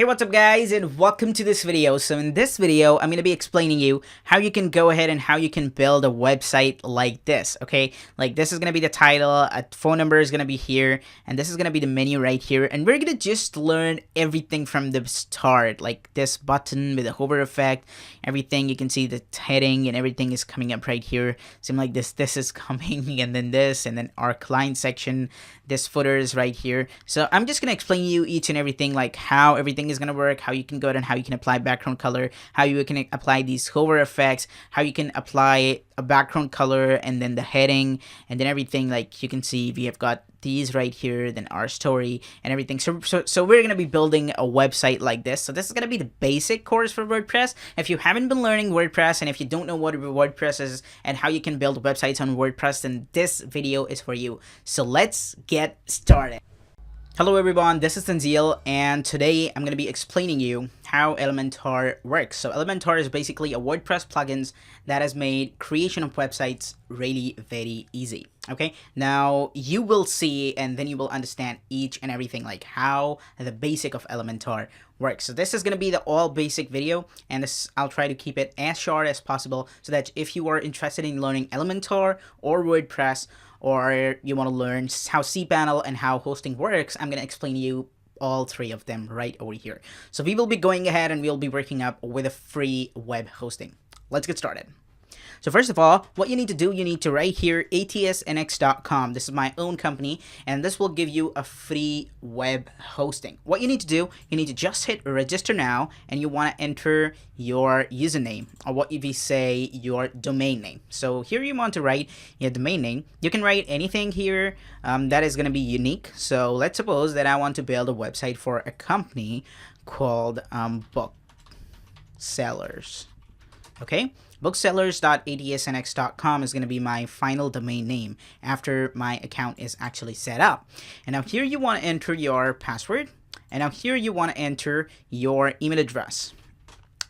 Hey, what's up guys, and welcome to this video. So in this video, I'm going to be explaining you how you can go ahead and how you can build a website like this, okay? Like this is going to be the title, a phone number is going to be here, and this is going to be the menu right here. And we're going to just learn everything from the start, like this button with the hover effect, everything. You can see the heading and everything is coming up right here. Seem like this is coming, and then this, and then our client section, this footer is right here. So I'm just going to explain you each and everything, like how everything is going to work, how you can go ahead and how you can apply background color, how you can apply these hover effects, how you can apply a background color, and then the heading, and then everything. Like you can see we have got these right here, then our story and everything. So we're going to be building a website like this. So this is going to be the basic course for WordPress. If you haven't been learning WordPress, and if you don't know what WordPress is and how you can build websites on WordPress, then this video is for you. So let's get started. Hello everyone, this is Tanzil, and today I'm going to be explaining you how Elementor works. So Elementor is basically a WordPress plugins that has made creation of websites really very easy. Okay, now you will see and then you will understand each and everything, like how the basic of Elementor works. So this is going to be the all basic video, and I'll try to keep it as short as possible so that if you are interested in learning Elementor or WordPress, or you want to learn how cPanel and how hosting works, I'm going to explain to you all three of them right over here. So we will be going ahead and we'll be working up with a free web hosting. Let's get started. So first of all, what you need to do, you need to write here atsnx.com. This is my own company, and this will give you a free web hosting. What you need to do, you need to just hit register now, and you want to enter your username, or what if we say your domain name. So here you want to write your domain name. You can write anything here that is going to be unique. So let's suppose that I want to build a website for a company called Booksellers. Okay, booksellers.atsnx.com is going to be my final domain name after my account is actually set up. And now here you want to enter your password, and now here you want to enter your email address.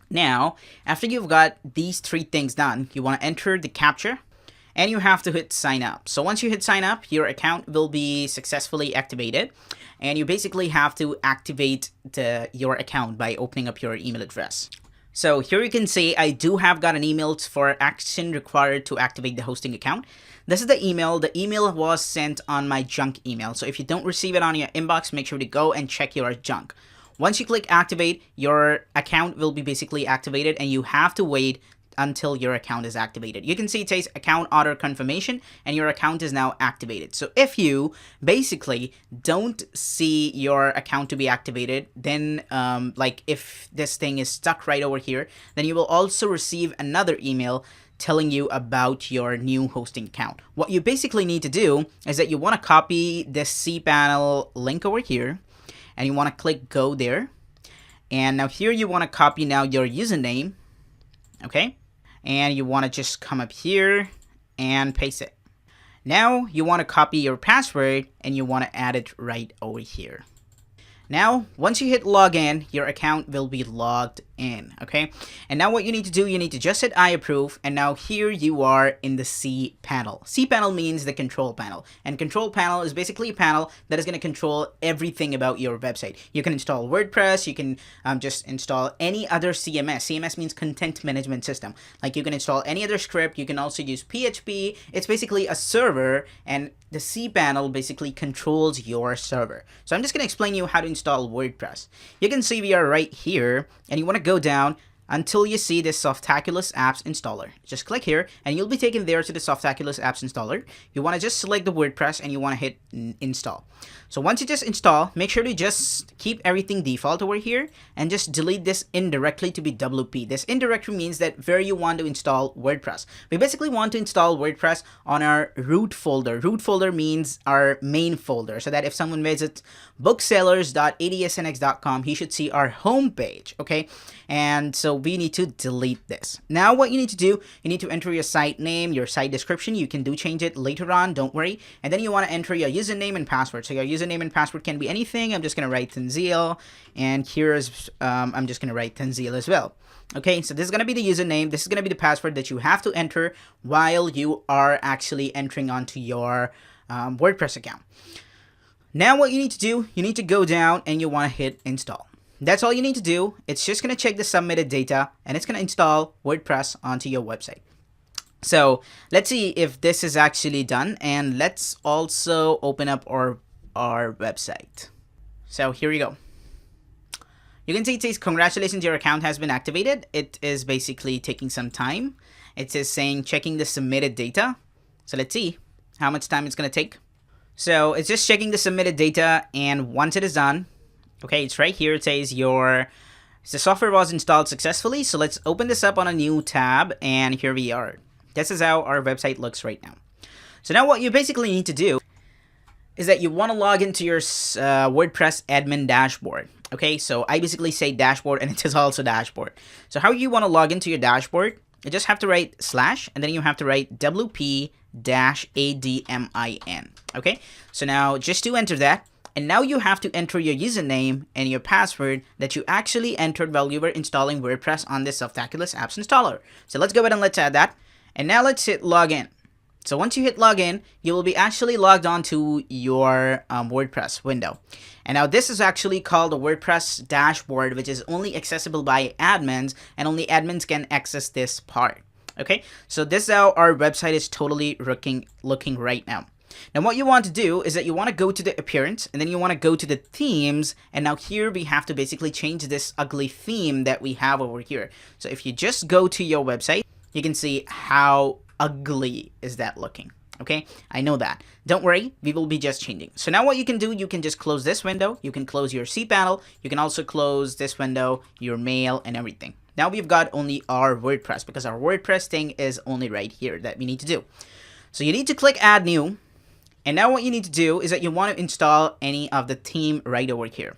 Now, after you've got these three things done, you want to enter the captcha, and you have to hit sign up. So once you hit sign up, your account will be successfully activated, and you basically have to activate your account by opening up your email address. So here you can see I do have got an email for action required to activate the hosting account. This is the email. The email was sent on my junk email. So if you don't receive it on your inbox, make sure to go and check your junk. Once you click activate, your account will be basically activated, and you have to wait until your account is activated. You can see it says account auto confirmation, and your account is now activated. So if you basically don't see your account to be activated, then like if this thing is stuck right over here, then you will also receive another email telling you about your new hosting account. What you basically need to do is that you want to copy this cPanel link over here, and you want to click go there. And now here you want to copy now your username, okay? And you want to just come up here and paste it. Now you want to copy your password, and you want to add it right over here. Now, once you hit login, your account will be logged in, okay? And now what you need to do, you need to just hit I approve, and now here you are in the cPanel. cPanel means the control panel, and control panel is basically a panel that is going to control everything about your website. You can install WordPress, you can just install any other CMS. CMS means content management system. Like you can install any other script, you can also use PHP. It's basically a server, and the cPanel basically controls your server. So I'm just going to explain you how to install WordPress. You can see we are right here, and you want to go down until you see this Softaculous Apps Installer. Just click here, and you'll be taken there to the Softaculous Apps Installer. You want to just select the WordPress, and you want to hit install. So once you just install, make sure to just keep everything default over here, and just delete this indirectly to be WP. This indirectly means that where you want to install WordPress. We basically want to install WordPress on our root folder. Root folder means our main folder, so that if someone visits booksellers.atsnx.com, he should see our home page, okay? And so we need to delete this. Now what you need to do, you need to enter your site name, your site description. You can change it later on, don't worry. And then you want to enter your username and password. So your username and password can be anything. I'm just going to write Tanzil, and here's I'm just going to write Tanzil as well. Okay, so this is going to be the username. This is going to be the password that you have to enter while you are actually entering onto your WordPress account. Now what you need to do, you need to go down and you want to hit install. That's all you need to do. It's just going to check the submitted data and it's going to install WordPress onto your website. So let's see if this is actually done, and let's also open up our website. So here we go. You can see it says congratulations, your account has been activated. It is basically taking some time. It is saying checking the submitted data. So let's see how much time it's going to take. So it's just checking the submitted data, and once it is done, okay, it's right here. It says the software was installed successfully. So let's open this up on a new tab, and here we are. This is how our website looks right now. So now what you basically need to do is that you want to log into your WordPress admin dashboard. Okay, so I basically say dashboard, and it is also dashboard. So how you want to log into your dashboard, you just have to write / and then you have to write WP-admin. Okay, so now just to enter that, and now you have to enter your username and your password that you actually entered while you were installing WordPress on this Softaculous apps installer. So let's go ahead and let's add that. And now let's hit login. So once you hit login, you will be actually logged on to your WordPress window. And now this is actually called the WordPress dashboard, which is only accessible by admins, and only admins can access this part. Okay, so this is how our website is totally looking right now. Now what you want to do is that you want to go to the appearance, and then you want to go to the themes, and now here we have to basically change this ugly theme that we have over here. So if you just go to your website, you can see how ugly is that looking. Okay, I know that. Don't worry, we will be just changing. So now what you can do, you can just close this window, you can close your cPanel, you can also close this window, your mail, and everything. Now we've got only our WordPress, because our WordPress thing is only right here that we need to do. So you need to click add new, and now what you need to do is that you want to install any of the theme right over here.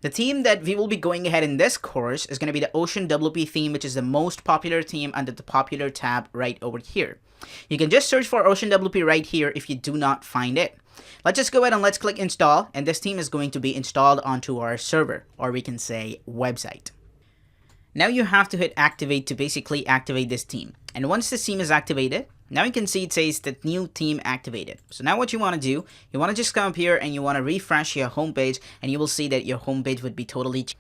The theme that we will be going ahead in this course is going to be the Ocean WP theme, which is the most popular theme under the popular tab right over here. You can just search for Ocean WP right here if you do not find it. Let's just go ahead and let's click install, and this theme is going to be installed onto our server, or we can say website. Now you have to hit activate to basically activate this theme. And once the theme is activated, now you can see it says the new theme activated. So now what you want to do, you want to just come up here and you want to refresh your homepage, and you will see that your homepage would be totally changed.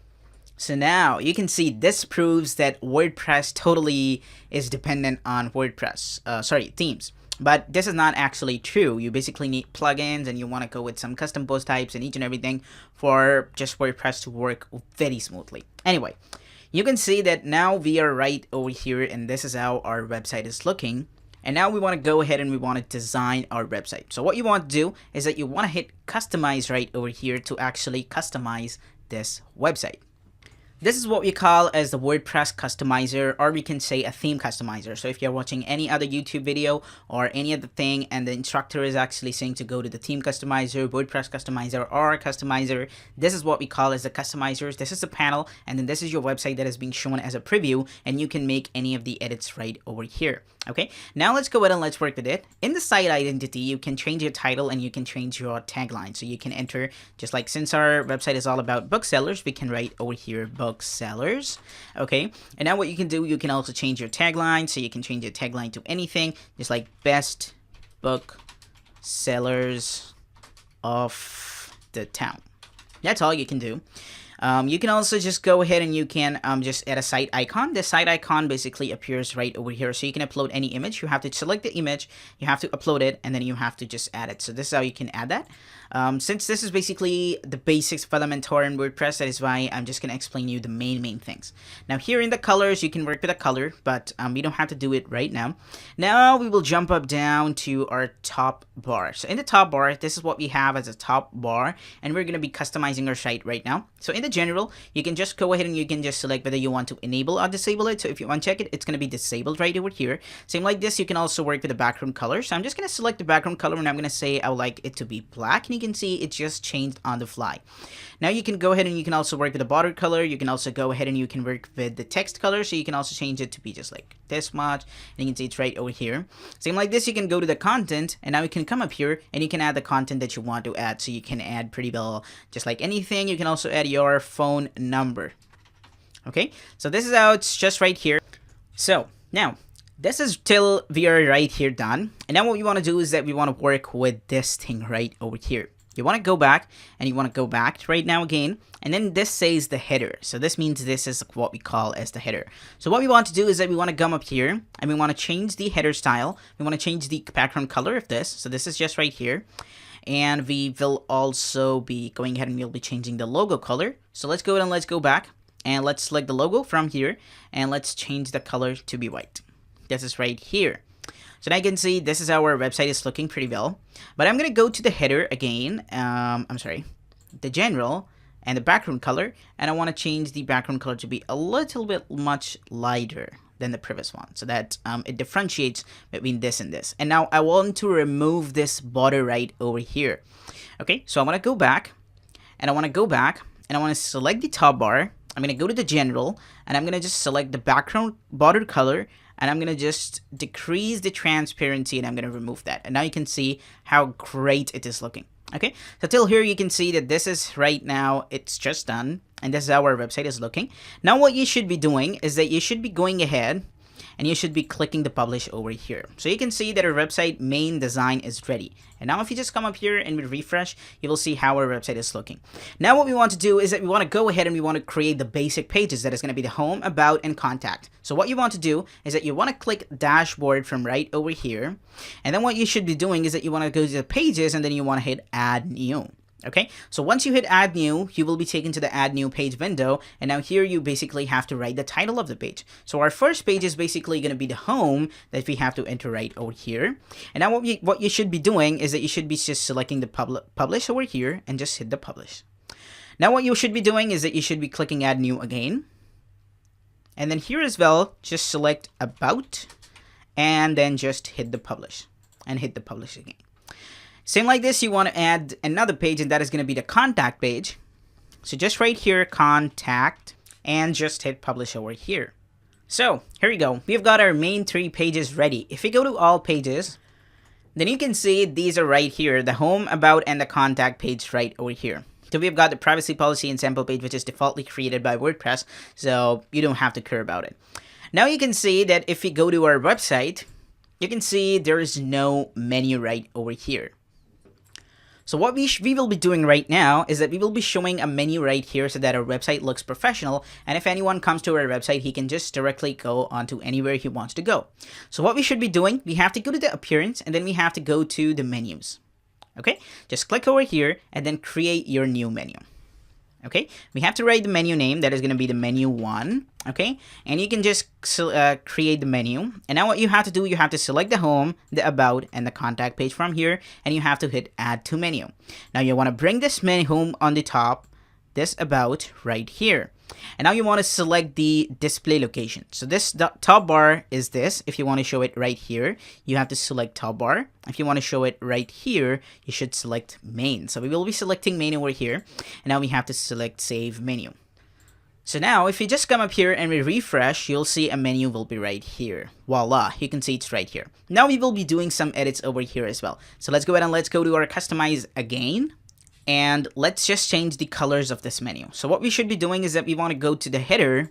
So now you can see this proves that WordPress totally is dependent on themes. But this is not actually true. You basically need plugins, and you want to go with some custom post types and each and everything for just WordPress to work very smoothly. Anyway, you can see that now we are right over here, and this is how our website is looking. And now we want to go ahead and we want to design our website. So what you want to do is that you want to hit customize right over here to actually customize this website. This is what we call as the WordPress customizer, or we can say a theme customizer. So if you're watching any other YouTube video or any other thing, and the instructor is actually saying to go to the theme customizer, WordPress customizer, or customizer, this is what we call as the customizers. This is the panel, and then this is your website that is being shown as a preview, and you can make any of the edits right over here. Okay, now let's go ahead and let's work with it. In the site identity, you can change your title and you can change your tagline. So you can enter, just like since our website is all about booksellers, we can write over here booksellers. Okay, and now what you can do, you can also change your tagline. So you can change your tagline to anything, just like best book sellers of the town. That's all you can do. You can also just go ahead and you can just add a site icon. The site icon basically appears right over here. So you can upload any image. You have to select the image, you have to upload it, and then you have to just add it. So this is how you can add that. Since this is basically the basics of Elementor and WordPress, that is why I'm just going to explain you the main things. Now here in the colors, you can work with a color, but we don't have to do it right now. Now we will jump up down to our top bar. So in the top bar, this is what we have as a top bar, and we're going to be customizing our site right now. So in the general, you can just go ahead and you can just select whether you want to enable or disable it. So if you uncheck it, it's going to be disabled right over here. Same like this, you can also work with the background color. So I'm just going to select the background color, and I'm going to say I would like it to be black, and you can see it just changed on the fly. Now you can go ahead and you can also work with the border color. You can also go ahead and you can work with the text color. So you can also change it to be just like this much, and you can see it's right over here. Same like this, you can go to the content, and now you can come up here and you can add the content that you want to add. So you can add pretty well just like anything. You can also add your phone number. Okay, so this is how it's just right here. So now this is till we are right here done. And now what we want to do is that we want to work with this thing right over here. You want to go back, and you want to go back right now again, and then this says the header. So this means this is what we call as the header. So what we want to do is that we want to come up here, and we want to change the header style. We want to change the background color of this. So this is just right here. And we will also be going ahead and we'll be changing the logo color. So let's go ahead and let's go back, and let's select the logo from here, and let's change the color to be white. This is right here. So now you can see this is how our website is looking pretty well. But I'm going to go to the header again. The general and the background color. And I want to change the background color to be a little bit much lighter than the previous one, so that it differentiates between this and this. And now I want to remove this border right over here. Okay, so I want to go back, and I want to select the top bar. I'm going to go to the general, and I'm going to just select the background border color, and I'm going to just decrease the transparency, and I'm going to remove that. And now you can see how great it is looking. Okay, so till here you can see that this is right now, it's just done, and this is how our website is looking. Now what you should be doing is that you should be going ahead and you should be clicking the publish over here. So you can see that our website main design is ready. And now if you just come up here and we refresh, you will see how our website is looking. Now what we want to do is that we want to go ahead and we want to create the basic pages that is going to be the home, about, and contact. So what you want to do is that you want to click dashboard from right over here. And then what you should be doing is that you want to go to the pages, and then you want to hit add new. Okay, so once you hit add new, you will be taken to the add new page window, and now here you basically have to write the title of the page. So our first page is basically going to be the home that we have to enter right over here. And now what you should be doing is that you should be just selecting the publish over here and just hit the publish. Now what you should be doing is that you should be clicking add new again. And then here as well, just select about, and then just hit the publish, and hit the publish again. Same like this, you want to add another page, and that is going to be the contact page. So just right here, contact, and just hit publish over here. So here we go. We've got our main 3 pages ready. If we go to all pages, then you can see these are right here, the home, about, and the contact page right over here. So we've got the privacy policy and sample page, which is defaultly created by WordPress, so you don't have to care about it. Now you can see that if we go to our website, you can see there is no menu right over here. So what we will be doing right now is that we will be showing a menu right here so that our website looks professional, and if anyone comes to our website, he can just directly go onto anywhere he wants to go. So what we should be doing, we have to go to the appearance, and then we have to go to the menus. Okay, just click over here and then create your new menu. Okay, we have to write the menu name, that is going to be the menu 1. Okay, and you can just create the menu. And now what you have to do, you have to select the home, the about, and the contact page from here, and you have to hit add to menu. Now you want to bring this menu home on the top, this about right here. And now you want to select the display location. So this top bar is this. If you want to show it right here, you have to select top bar. If you want to show it right here, you should select main. So we will be selecting main over here. And now we have to select save menu. So now if you just come up here and we refresh, you'll see a menu will be right here. Voila, you can see it's right here. Now we will be doing some edits over here as well. So let's go ahead and let's go to our customize again. And let's just change the colors of this menu. So what we should be doing is that we want to go to the header,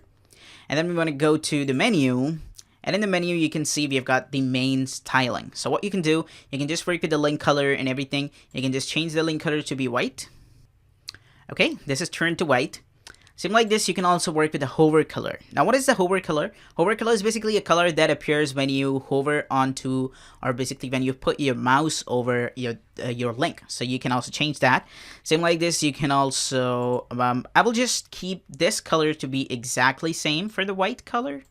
and then we want to go to the menu, and in the menu you can see we've got the main styling. So what you can do, you can just work with the link color and everything. You can just change the link color to be white. Okay, this is turned to white. Same like this, you can also work with the hover color. Now what is the hover color? Hover color is basically a color that appears when you hover onto, or basically when you put your mouse over your link. So you can also change that. Same like this, you can also, I will just keep this color to be exactly same for the white color.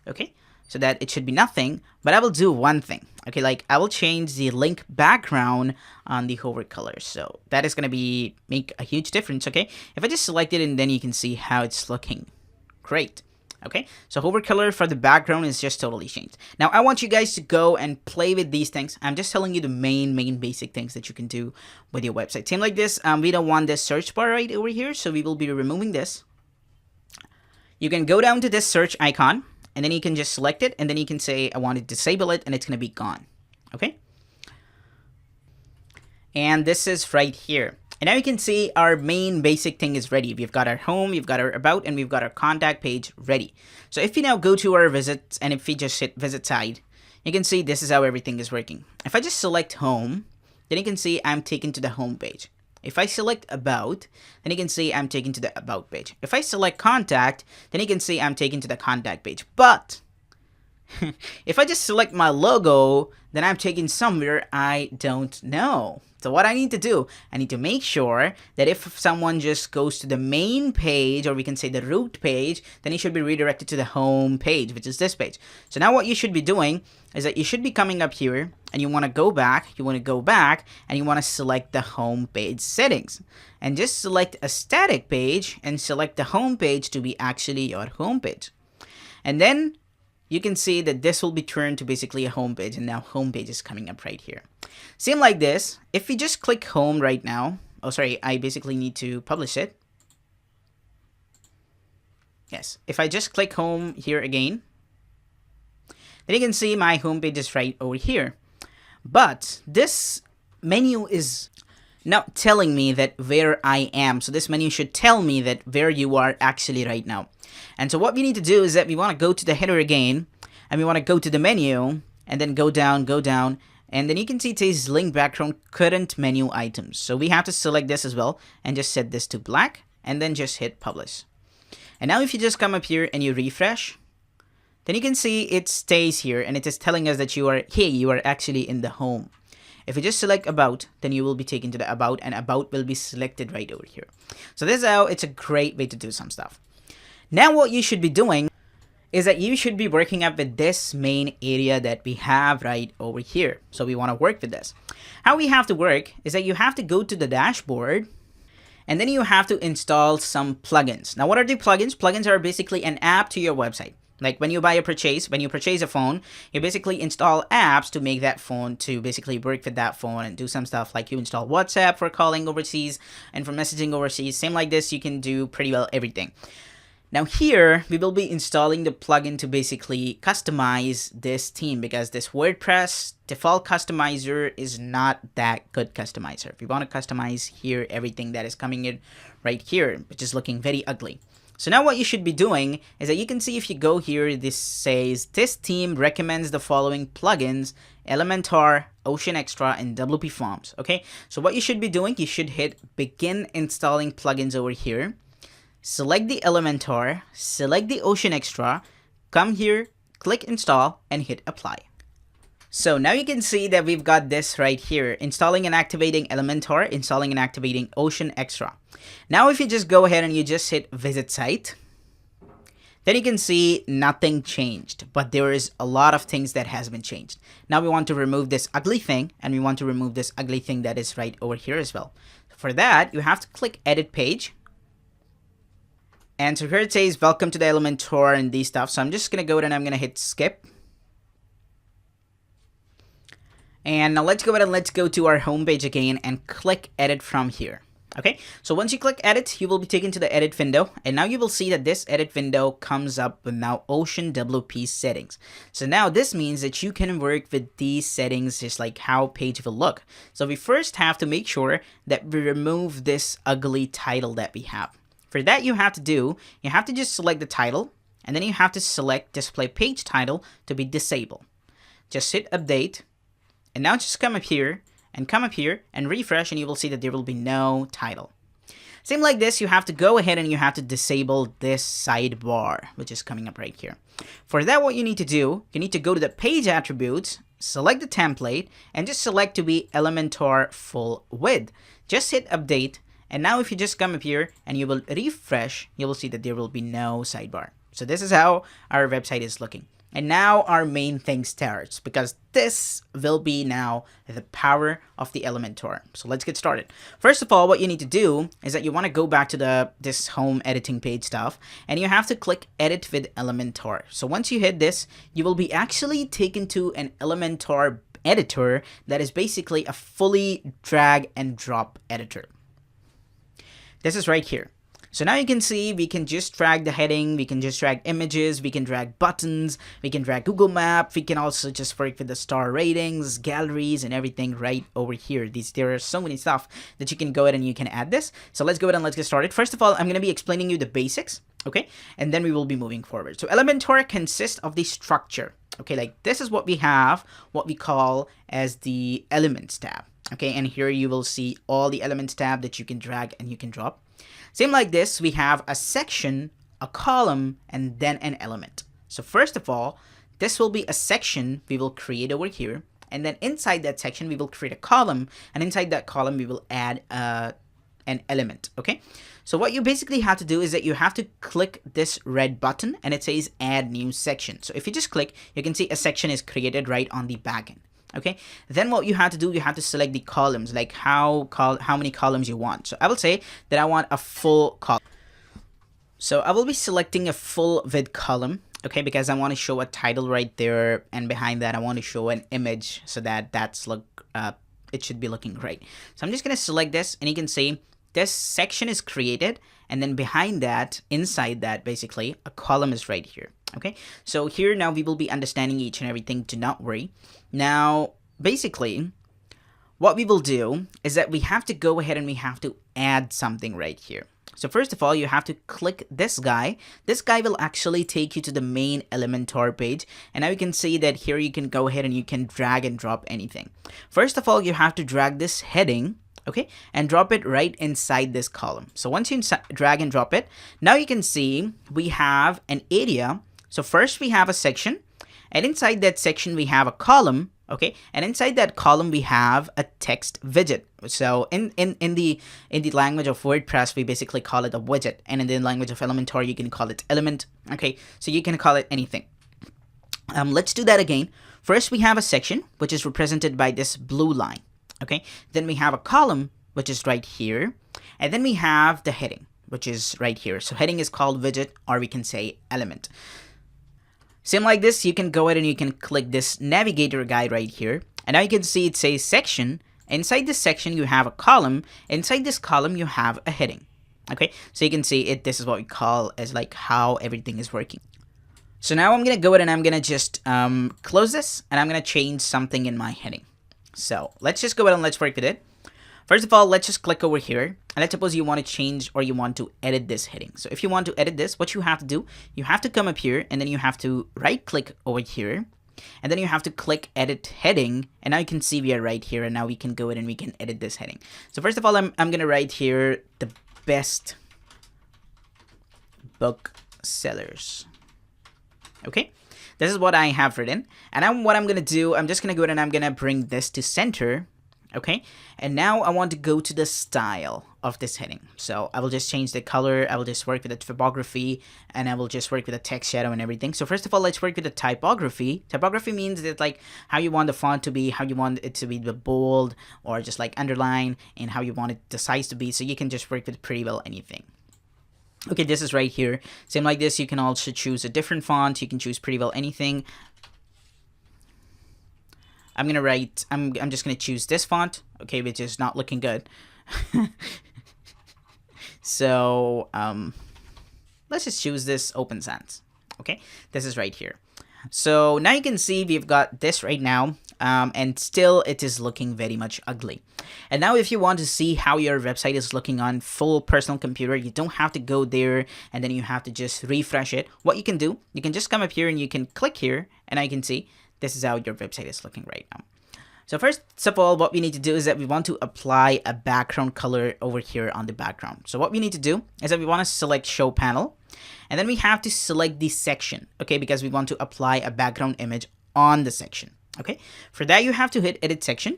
Okay, so that it should be nothing, but I will do one thing. Okay, like I will change the link background on the hover color. So that is going to make a huge difference. Okay, if I just select it, and then you can see how it's looking. Great. Okay, so hover color for the background is just totally changed. Now I want you guys to go and play with these things. I'm just telling you the main basic things that you can do with your website. Same like this, we don't want this search bar right over here, so we will be removing this. You can go down to this search icon, and then you can just select it, and then you can say I want to disable it, and it's going to be gone. Okay, and this is right here. And now you can see our main basic thing is ready. We've got our home, we've got our about, and we've got our contact page ready. So if we now go to our visits, and if we just hit visit side, you can see this is how everything is working. If I just select home, then you can see I'm taken to the home page. If I select About, then you can see I'm taken to the About page. If I select Contact, then you can see I'm taken to the Contact page. But if I just select my logo, then I'm taken somewhere I don't know. So what I need to do, I need to make sure that if someone just goes to the main page, or we can say the root page, then he should be redirected to the home page, which is this page. So now what you should be doing is that you should be coming up here and you want to go back, and you want to select the home page settings. And just select a static page and select the home page to be actually your home page. And then you can see that this will be turned to basically a home page, and now home page is coming up right here. Same like this, if we just click home right now, oh sorry, I basically need to publish it. Yes, if I just click home here again, then you can see my home page is right over here. But this menu is not telling me that where I am. So this menu should tell me that where you are actually right now. And so what we need to do is that we want to go to the header again, and we want to go to the menu, and then go down, and then you can see it says link background current menu items. So we have to select this as well, and just set this to black, and then just hit publish. And now if you just come up here and you refresh, then you can see it stays here, and it is telling us that you are actually in the home. If you just select About, then you will be taken to the About, and About will be selected right over here. So this is how it's a great way to do some stuff. Now what you should be doing is that you should be working up with this main area that we have right over here. So we want to work with this. How we have to work is that you have to go to the dashboard, and then you have to install some plugins. Now what are the plugins? Plugins are basically an app to your website. Like when you purchase a phone, you basically install apps to make that phone to basically work with that phone and do some stuff. Like you install WhatsApp for calling overseas and for messaging overseas. Same like this, you can do pretty well everything. Now here, we will be installing the plugin to basically customize this theme, because this WordPress default customizer is not that good customizer. If you want to customize here everything that is coming in right here, which is looking very ugly. So now what you should be doing is that you can see if you go here, this says this theme recommends the following plugins: Elementor, Ocean Extra, and WP Forms. Okay, so what you should be doing, you should hit begin installing plugins over here. Select the Elementor, select the Ocean Extra, come here, click install, and hit apply. So now you can see that we've got this right here, installing and activating Elementor, installing and activating Ocean Extra. Now if you just go ahead and you just hit visit site, then you can see nothing changed, but there is a lot of things that has been changed. Now we want to remove this ugly thing, and we want to remove this ugly thing that is right over here as well. For that, you have to click edit page. And so here it says welcome to the Elementor and these stuff. So I'm just gonna go ahead and I'm gonna hit skip. And now let's go ahead and let's go to our home page again and click edit from here. Okay, so once you click edit, you will be taken to the edit window, and now you will see that this edit window comes up with now Ocean WP settings. So now this means that you can work with these settings just like how page will look. So we first have to make sure that we remove this ugly title that we have. For that, you have to just select the title, and then you have to select display page title to be disabled. Just hit update, and now just come up here and refresh, and you will see that there will be no title. Same like this, you have to go ahead and you have to disable this sidebar, which is coming up right here. For that, what you need to do, you need to go to the page attributes, select the template, and just select to be Elementor full width. Just hit update. And now if you just come up here and you will refresh, you will see that there will be no sidebar. So this is how our website is looking. And now our main thing starts, because this will be now the power of the Elementor. So let's get started. First of all, what you need to do is that you want to go back to this home editing page stuff, and you have to click edit with Elementor. So once you hit this, you will be actually taken to an Elementor editor that is basically a fully drag and drop editor. This is right here. So now you can see we can just drag the heading, we can just drag images, we can drag buttons, we can drag Google Map, we can also just work with the star ratings, galleries, and everything right over here. There are so many stuff that you can go ahead and you can add this. So let's go ahead and let's get started. First of all, I'm going to be explaining you the basics, okay? And then we will be moving forward. So Elementor consists of the structure. Okay, like this is what we have, what we call as the elements tab. Okay, and here you will see all the elements tab that you can drag and you can drop. Same like this, we have a section, a column, and then an element. So first of all, this will be a section we will create over here, and then inside that section we will create a column, and inside that column we will add an element. Okay, so what you basically have to do is that you have to click this red button and it says add new section. So if you just click, you can see a section is created right on the back end. Okay, then what you have to do, you have to select the columns, like how many columns you want. So I will say that I want a full column. So I will be selecting a full width column, okay, because I want to show a title right there, and behind that I want to show an image so that it should be looking great. So I'm just gonna select this, and you can see this section is created, and then behind that, inside that, basically a column is right here. Okay, so here now we will be understanding each and everything, do not worry. Now basically what we will do is that we have to go ahead and we have to add something right here. So first of all, you have to click this guy. This guy will actually take you to the main Elementor page, and now you can see that here you can go ahead and you can drag and drop anything. First of all, you have to drag this heading, okay, and drop it right inside this column. So once you drag and drop it, now you can see we have an area. So first we have a section, and inside that section we have a column, okay, and inside that column we have a text widget. So in the language of WordPress, we basically call it a widget, and in the language of Elementor, you can call it element. Okay, so you can call it anything. Let's do that again. First we have a section, which is represented by this blue line. Okay, then we have a column, which is right here, and then we have the heading, which is right here. So heading is called widget, or we can say element. Same like this, you can go ahead and you can click this navigator guide right here, and now you can see it says section. Inside this section you have a column. Inside this column you have a heading. Okay, so you can see it. This is what we call as like how everything is working. So now I'm gonna go ahead and I'm gonna just close this, and I'm gonna change something in my heading. So let's just go ahead and let's work with it. First of all, let's just click over here, and let's suppose you want to change or you want to edit this heading. So if you want to edit this, what you have to do, you have to come up here, and then you have to right click over here, and then you have to click edit heading, and now you can see we are right here, and now we can go ahead and we can edit this heading. So first of all, I'm gonna write here the best book sellers. Okay, this is what I have written, and what I'm gonna do, I'm just gonna go ahead and I'm gonna bring this to center. Okay, and now I want to go to the style of this heading. So I will just change the color, I will just work with the typography, and I will just work with the text shadow and everything. So first of all, let's work with the typography. Typography means that like how you want the font to be, how you want it to be the bold or just like underline, and how you want it the size to be. So you can just work with pretty well anything. Okay, this is right here. Same like this, you can also choose a different font. You can choose pretty well anything. I'm gonna write, I'm just gonna choose this font, okay, which is not looking good. So let's just choose this Open Sans. Okay, this is right here. So now you can see we've got this right now, and still it is looking very much ugly. And now if you want to see how your website is looking on full personal computer, you don't have to go there and then you have to just refresh it. What you can do, you can just come up here and you can click here, and I can see this is how your website is looking right now. So first of all, what we need to do is that we want to apply a background color over here on the background. So what we need to do is that we want to select show panel, and then we have to select the section, okay, because we want to apply a background image on the section. Okay, for that you have to hit edit section,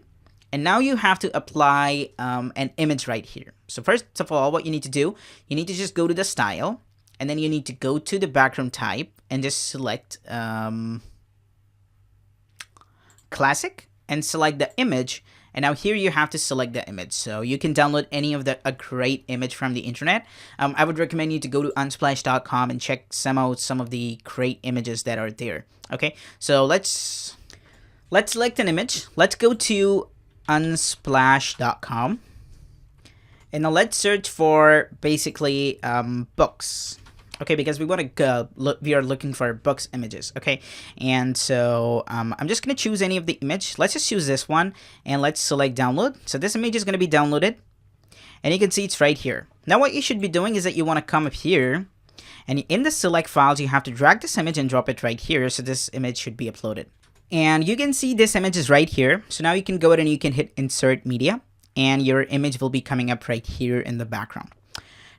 and now you have to apply an image right here. So first of all, what you need to do, you need to just go to the style, and then you need to go to the background type and just select classic and select the image. And now here you have to select the image. So you can download any of a great image from the internet. I would recommend you to go to unsplash.com and check some of the great images that are there. Okay, so let's select an image. Let's go to unsplash.com, and now let's search for basically books. Okay, because we want to go, we are looking for books images. Okay, and so I'm just gonna choose any of the image. Let's just choose this one, and let's select download. So this image is gonna be downloaded, and you can see it's right here. Now what you should be doing is that you want to come up here, and in the select files you have to drag this image and drop it right here. So this image should be uploaded. And you can see this image is right here. So now you can go ahead and you can hit insert media, and your image will be coming up right here in the background.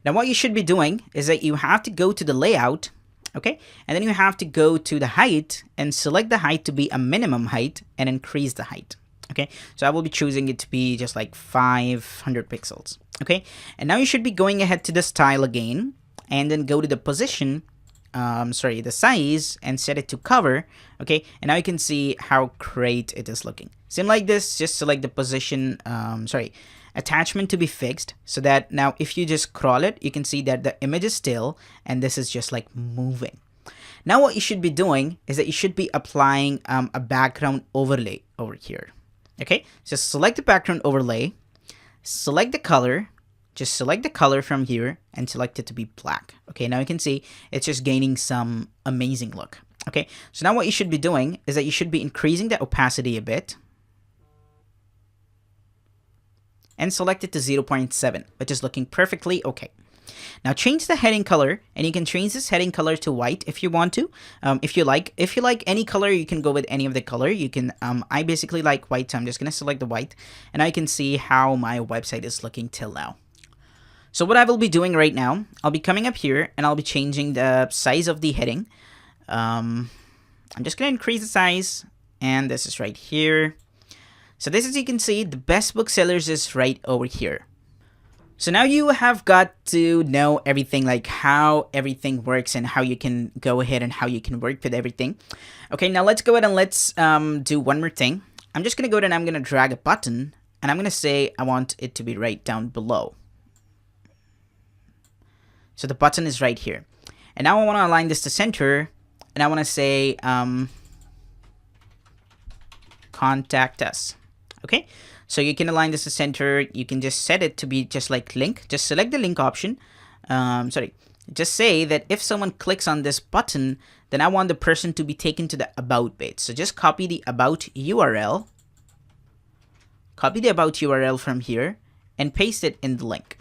Now what you should be doing is that you have to go to the layout, okay? And then you have to go to the height and select the height to be a minimum height and increase the height. Okay, so I will be choosing it to be just like 500 pixels. Okay, and now you should be going ahead to the style again, and then go to the position, the size, and set it to cover. Okay, and now you can see how great it is looking. Same like this, just select the position, attachment to be fixed, so that now if you just scroll it, you can see that the image is still, and this is just like moving. Now what you should be doing is that you should be applying a background overlay over here. Okay, so select the background overlay, select the color, just select the color from here and select it to be black. Okay, now you can see it's just gaining some amazing look. Okay, so now what you should be doing is that you should be increasing the opacity a bit and select it to 0.7, which is looking perfectly okay. Now change the heading color, and you can change this heading color to white if you want to. If you like any color, you can go with any of the color. You can. I basically like white, so I'm just gonna select the white, and I can see how my website is looking till now. So what I will be doing right now, I'll be coming up here and I'll be changing the size of the heading. I'm just gonna increase the size, and this is right here. So this, as you can see, the best booksellers is right over here. So now you have got to know everything, like how everything works and how you can go ahead and how you can work with everything. Okay, now let's go ahead and let's do one more thing. I'm just going to go ahead and I'm going to drag a button, and I'm going to say I want it to be right down below. So the button is right here. And now I want to align this to center, and I want to say contact us. Okay, so you can align this to center. You can just set it to be just like link. Just select the link option. Just say that if someone clicks on this button, then I want the person to be taken to the about page. So just copy the about URL. Copy the about URL from here and paste it in the link.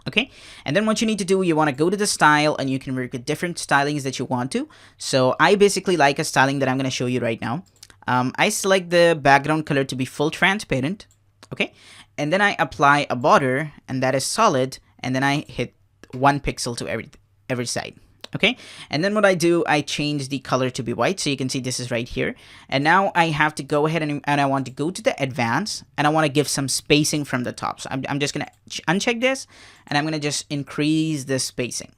Okay, and then what you need to do, you want to go to the style, and you can work with different stylings that you want to. So I basically like a styling that I'm going to show you right now. I select the background color to be full transparent, okay, and then I apply a border, and that is solid, and then I hit 1 pixel to every side, okay, and then what I do, I change the color to be white, so you can see this is right here, and now I have to go ahead and I want to go to the advanced, and I want to give some spacing from the top, so I'm just going to uncheck this, and I'm going to just increase the spacing.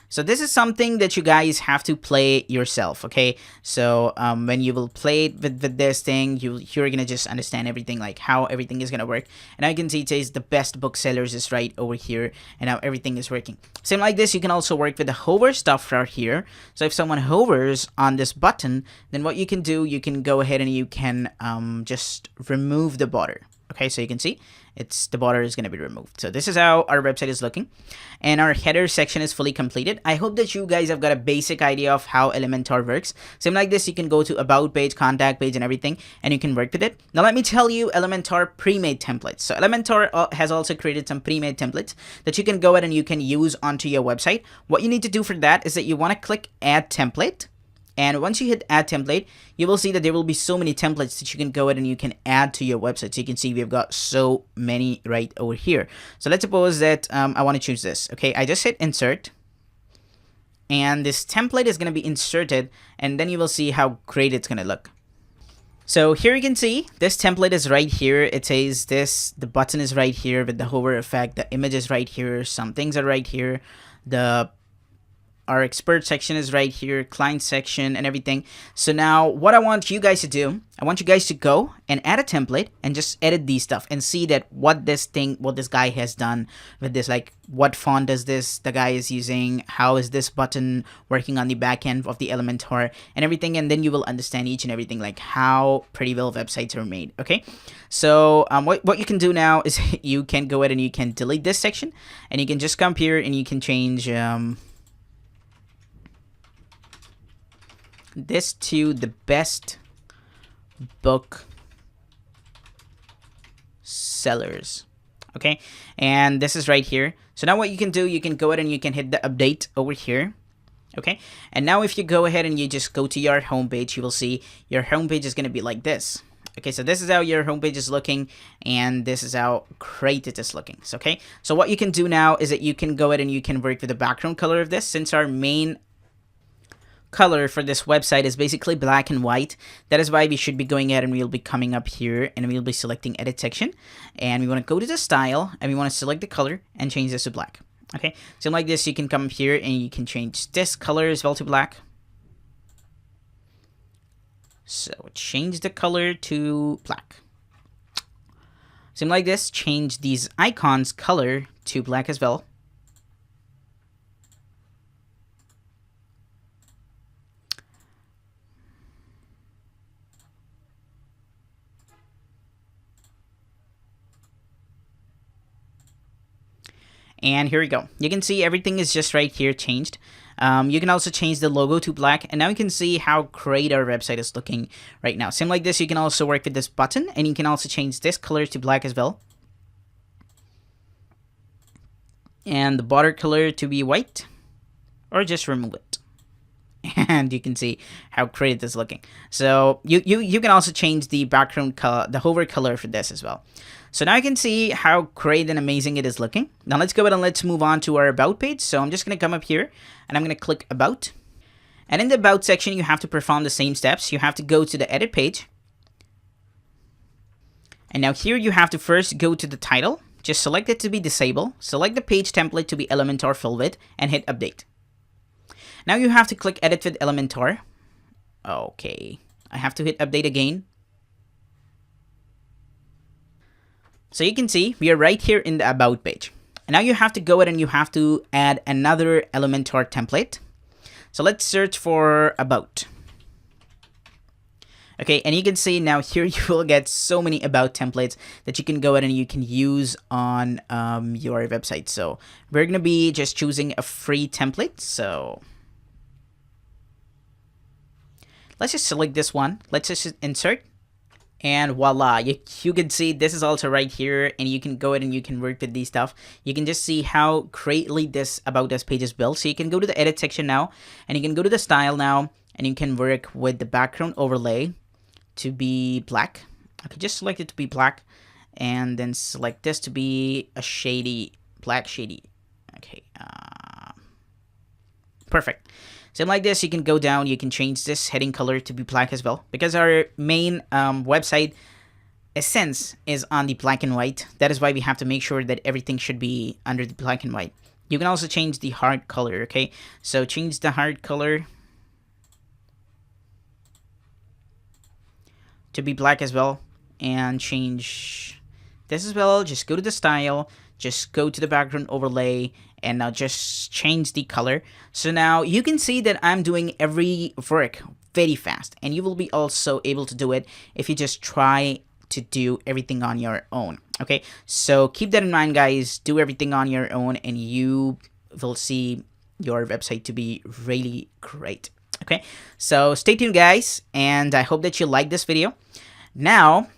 So this is something that you guys have to play yourself, okay? So when you will play with this thing, you're gonna just understand everything, like how everything is gonna work. And now you can see it says the best booksellers is right over here, and now everything is working. Same like this, you can also work with the hover stuff right here. So if someone hovers on this button, then what you can do, you can go ahead and you can just remove the border. Okay, so you can see the border is going to be removed. So this is how our website is looking, and our header section is fully completed. I hope that you guys have got a basic idea of how Elementor works. Same like this, you can go to about page, contact page, and everything, and you can work with it. Now let me tell you Elementor pre-made templates. So Elementor has also created some pre-made templates that you can go ahead and you can use onto your website. What you need to do for that is that you want to click add template. And once you hit add template, you will see that there will be so many templates that you can go ahead and you can add to your website. So you can see we've got so many right over here. So let's suppose that I want to choose this. Okay, I just hit insert, and this template is going to be inserted, and then you will see how great it's going to look. So here you can see this template is right here. It says the button is right here with the hover effect. The image is right here. Some things are right here. Our expert section is right here, client section and everything. So now what I want you guys to do, I want you guys to go and add a template and just edit these stuff and see that what this guy has done with this, like what font is this the guy is using, how is this button working on the back end of the Elementor and everything, and then you will understand each and everything, like how pretty well websites are made. Okay, so what you can do now is you can go ahead and you can delete this section, and you can just come here and you can change this to the best book sellers. Okay, and this is right here. So now what you can do, you can go ahead and you can hit the update over here. Okay, and now if you go ahead and you just go to your homepage, you will see your homepage is going to be like this. Okay, so this is how your homepage is looking, and this is how great it is looking. So, okay, so what you can do now is that you can go ahead and you can work with the background color of this. Since our main color for this website is basically black and white, that is why we should be going ahead and we'll be coming up here and we'll be selecting edit section, and we want to go to the style and we want to select the color and change this to black. Okay, so like this, you can come here and you can change this color as well to black. So change the color to black. Same like this, change these icons color to black as well. And here we go. You can see everything is just right here changed. You can also change the logo to black, and now you can see how great our website is looking right now. Same like this, you can also work with this button, and you can also change this color to black as well. And the border color to be white, or just remove it. And you can see how great it is looking. So you can also change the background color, the hover color for this as well. So now you can see how great and amazing it is looking. Now let's go ahead and let's move on to our about page. So I'm just going to come up here and I'm going to click about. And in the about section, you have to perform the same steps. You have to go to the edit page. And now here you have to first go to the title. Just select it to be disabled. Select the page template to be Elementor fill with and hit update. Now you have to click edit with Elementor. Okay, I have to hit update again. So you can see we are right here in the about page. And now you have to go ahead and you have to add another Elementor template. So let's search for about. Okay, and you can see now here you will get so many about templates that you can go ahead and you can use on your website. So we're going to be just choosing a free template. So let's just select this one. Let's just insert. And voila, you can see this is also right here, and you can go ahead and you can work with these stuff. You can just see how greatly this about us page is built. So you can go to the edit section now, and you can go to the style now, and you can work with the background overlay to be black. Okay, just select it to be black, and then select this to be a shady, black shady. Okay, perfect. Same like this, you can go down, you can change this heading color to be black as well, because our main website essence is on the black and white. That is why we have to make sure that everything should be under the black and white. You can also change the hard color, okay? So change the hard color to be black as well, and change this as well. Just go to the style, just go to the background overlay, and now just change the color. So now you can see that I'm doing every work very fast, and you will be also able to do it if you just try to do everything on your own. Okay, so keep that in mind, guys. Do everything on your own and you will see your website to be really great. Okay, so stay tuned, guys, and I hope that you like this video. Now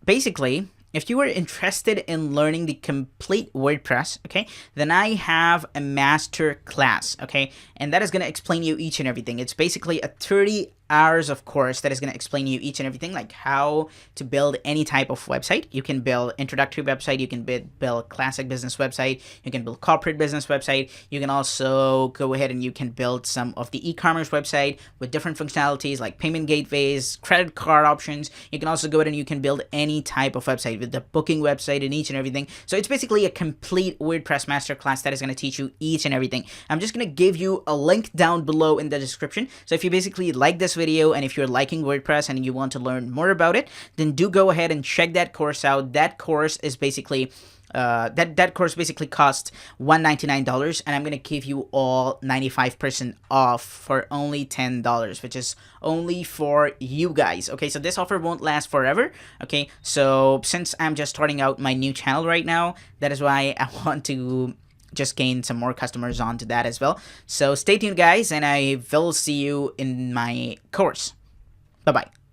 basically, if you are interested in learning the complete WordPress, okay, then I have a master class, okay, and that is going to explain you each and everything. It's basically a 30 hours of course that is going to explain you each and everything, like how to build any type of website. You can build introductory website, you can build classic business website, you can build corporate business website, you can also go ahead and you can build some of the e-commerce website with different functionalities like payment gateways, credit card options. You can also go ahead and you can build any type of website with the booking website and each and everything. So it's basically a complete WordPress masterclass that is going to teach you each and everything. I'm just going to give you a link down below in the description. So if you basically like this video and if you're liking WordPress and you want to learn more about it, then do go ahead and check that course out. That course is basically that course basically costs $199, and I'm gonna give you all 95% off for only $10, which is only for you guys. Okay, so this offer won't last forever. Okay, so since I'm just starting out my new channel right now, that is why I want to just gain some more customers onto that as well. So stay tuned, guys, and I will see you in my course. Bye bye.